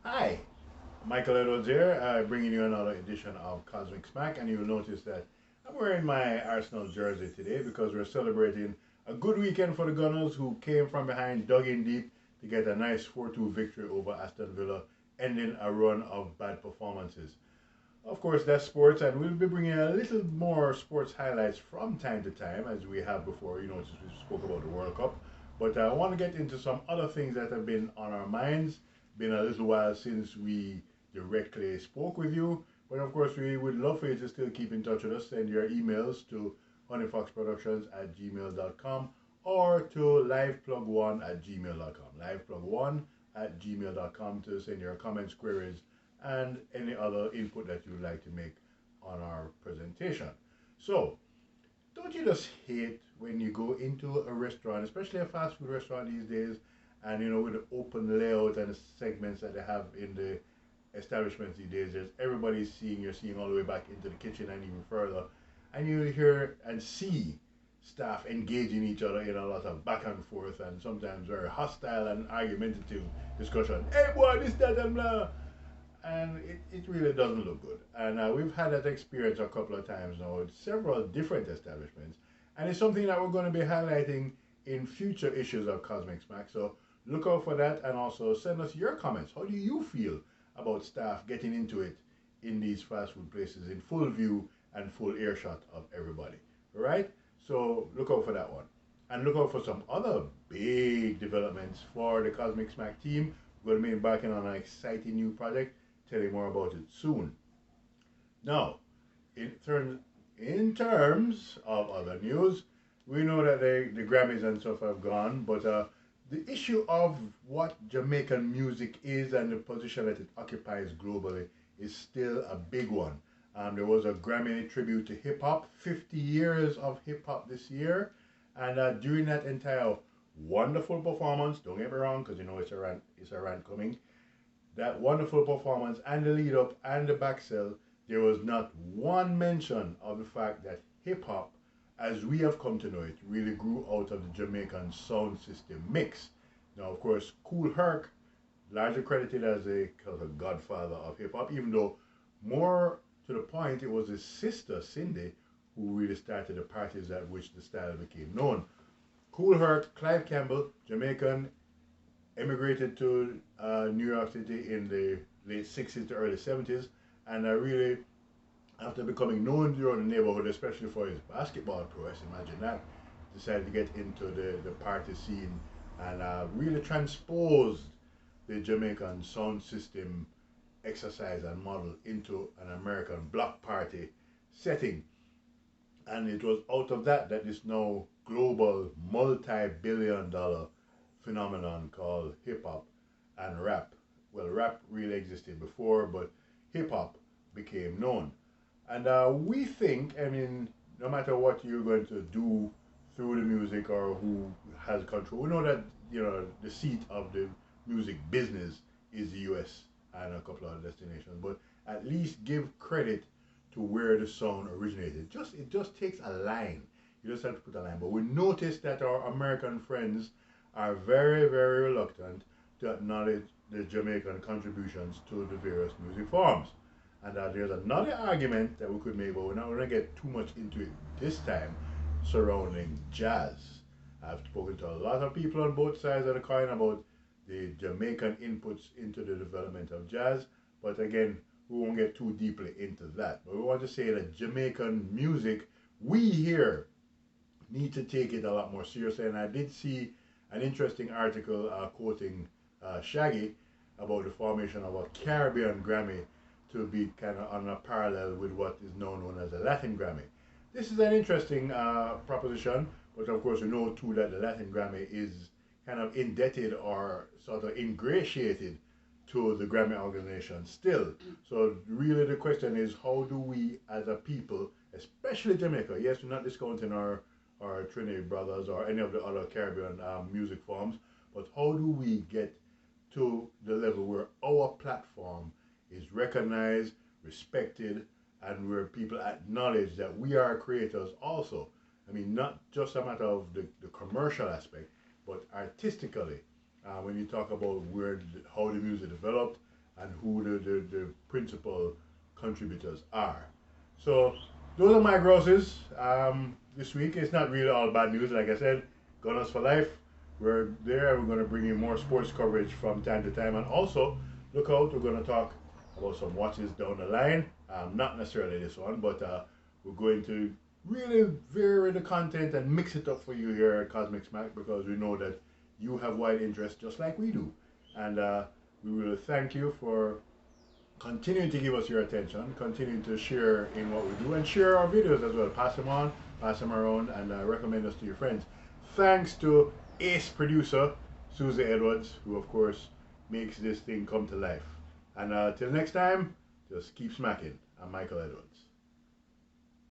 Hi, Michael Edwards here, bringing you another edition of Kozmik Smak, and you'll notice that I'm wearing my Arsenal jersey today because we're celebrating a good weekend for the Gunners who came from behind, dug in deep to get a nice 4-2 victory over Aston Villa, ending a run of bad performances. Of course, that's sports, and we'll be bringing a little more sports highlights from time to time, as we have before. Since we spoke about the World Cup. But I want to get into some other things that have been on our minds. Been a little while since we directly spoke with you, but of course, we would love for you to still keep in touch with us. Send your emails to honeyfoxproductions@gmail.com or to liveplug1@gmail.com. Liveplug1@gmail.com to send your comments, queries, and any other input that you'd like to make on our presentation. So, don't you just hate when you go into a restaurant, especially a fast food restaurant these days, and with the open layout and the segments that they have in the establishments these days, there's everybody seeing, you're seeing all the way back into the kitchen and even further, and you hear and see staff engaging each other in a lot of back and forth and sometimes very hostile and argumentative discussion. Hey boy, this, that, and blah, and it really doesn't look good. And we've had that experience a couple of times now with several different establishments, and it's something that we're going to be highlighting in future issues of Cosmic Smack. So look out for that, and also send us your comments. How do you feel about staff getting into it in these fast food places in full view and full earshot of everybody? All right? So look out for that one. And look out for some other big developments for the Cosmic Smack team. We're going to be embarking on an exciting new project. Tell you more about it soon. Now, in terms of other news, we know that the Grammys and stuff have gone, but the issue of what Jamaican music is and the position that it occupies globally is still a big one. There was a Grammy tribute to hip hop, 50 years of hip hop this year, and during that entire wonderful performance, don't get me wrong, because it's a rant coming, that wonderful performance and the lead up and the back sell, there was not one mention of the fact that hip hop, as we have come to know it, really grew out of the Jamaican sound system mix. Now, of course, Cool Herc, largely credited as a godfather of hip hop, even though more to the point, it was his sister Cindy who really started the parties at which the style became known. Cool Herc, Clive Campbell, Jamaican, emigrated to New York City in the late 60s to early 70s, and really, after becoming known throughout the neighborhood, especially for his basketball prowess, imagine that, decided to get into the party scene and really transposed the Jamaican sound system exercise and model into an American block party setting. And it was out of that this now global multi-billion-dollar phenomenon called hip hop and rap. Well, rap really existed before, but hip hop became known. And we think, I mean, no matter what you're going to do through the music or who has control, we know that the seat of the music business is the U.S. and a couple of other destinations, but at least give credit to where the sound originated. It just takes a line. You just have to put a line. But we notice that our American friends are very, very reluctant to acknowledge the Jamaican contributions to the various music forms. And there's another argument that we could make, but we're not going to get too much into it this time, surrounding jazz. I've spoken to a lot of people on both sides of the coin about the Jamaican inputs into the development of jazz, but again, we won't get too deeply into that. But we want to say that Jamaican music, we here need to take it a lot more seriously. And I did see an interesting article quoting Shaggy about the formation of a Caribbean Grammy to be kind of on a parallel with what is now known as a Latin Grammy. This is an interesting proposition, but of course we know too that the Latin Grammy is kind of indebted or sort of ingratiated to the Grammy organization still. So really the question is, how do we as a people, especially Jamaica, yes, we're not discounting our Trinidad brothers or any of the other Caribbean music forms, but how do we get to the level where our platform is recognized, respected, and where people acknowledge that we are creators also? I mean, not just a matter of the commercial aspect, but artistically, when you talk about how the music developed and who the principal contributors are. So those are my grosses this week. It's not really all bad news. Like I said, Gunners for Life. We're there. We're going to bring you more sports coverage from time to time. And also, look out, we're going to talk about some watches down the line. Not necessarily this one, but we're going to really vary the content and mix it up for you here at Kozmik Smak, because we know that you have wide interest just like we do. And we will thank you for continuing to give us your attention, continuing to share in what we do, and share our videos as well. Pass them on, pass them around, and recommend us to your friends. Thanks to ace producer Susie Edwards, who of course makes this thing come to life. And till next time, just keep smacking. I'm Michael Edwards.